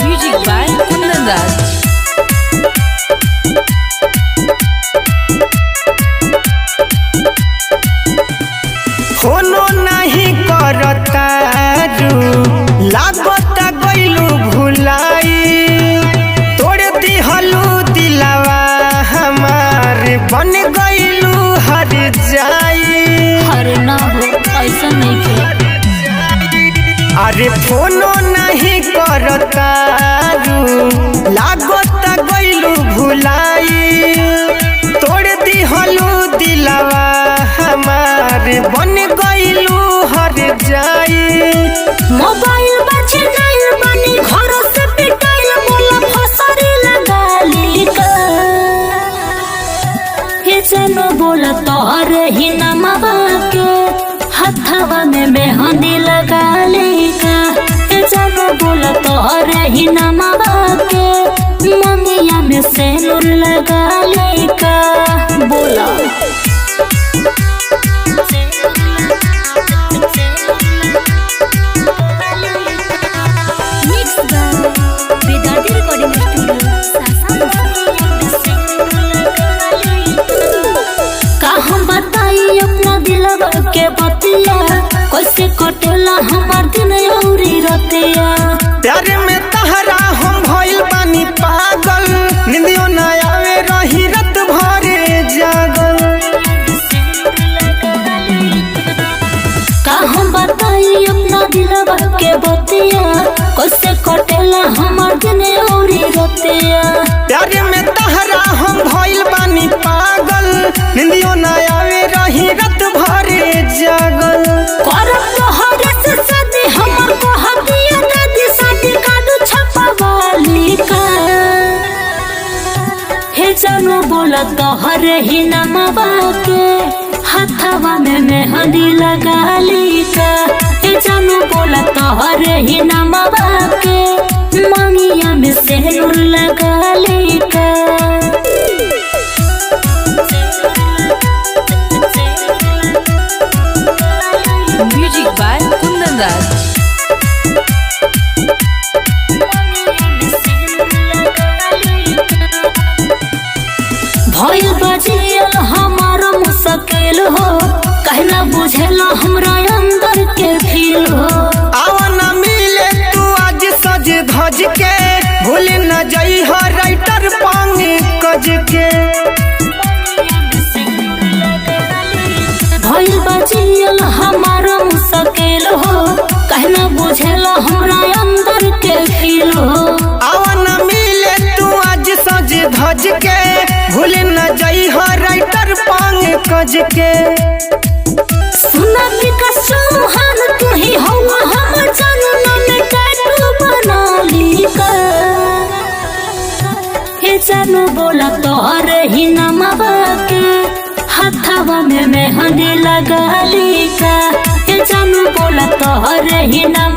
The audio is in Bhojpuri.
Music by Kundan Raj। फोनो नहीं करतारू लागता गइलू भुलाई तोड़ दिहलू दिलावा हमार बन गइलू हर जाई। अरे ना हो ऐसा नहीं के। अरे फोनो नहीं करतारू लागता गइलू भुलाई तोड़ दिहलू दिलावा हमार बन गइलू हर जाई। मोबाइल बचे नहीं बनी घर से पिटाइल बोला फसरी लगाली का ये जानो बोला तोहर ही नमवा के हथवा में मेहंदी लगाली का ये जानो बोला तोहर ही नमवा के मंगिया में सेनुर लगाली का बोला। के बतिया कैसे कटेला हमार दिन औरी रतिया प्यार में तहरा हम भइल बानी पागल निंदियो ना आवे रही रात भरे जागल। का हम बताई अपना दिलवा के बतिया कैसे कटेला हमार दिन औरी रतिया प्यार में तहरा हम भइल बानी पागल निंदियो ना आवे रही रात भरे जागल। करब तोहरे से शादी हमर को हदिया दादी शादी काडू छपवाली का हे जानो बोला तोहरे ही नमवा के हथवा में मेहंदी लगाली का हे जानो बोला तोहरे ही नमवा के मंगिया में सेनुर लगाली का। Music by Kundan Raj। भइल बजियल हमारा मुश्किल हो कहना बुझेला हमरा अंदर के फील हो। आवा ना मिले तू आज सज धज के भूल न जाई हो राइटर पांग कज के। भइल बजियल हमारा मुश्किल हो कहना बुझेला हमरा अंदर के फील हो। आवा ना मिले तू आज सज धज के भूल न जाई हो राइटर पांग कज के। सुना कि कसुहान तू ही हवा हमर जानना में टैटू बना ली का हे जानो बोला तोहरे ही नमवा के हथवा में मेहंदी लगाली का हे जानो बोला तोहरे ही नमवा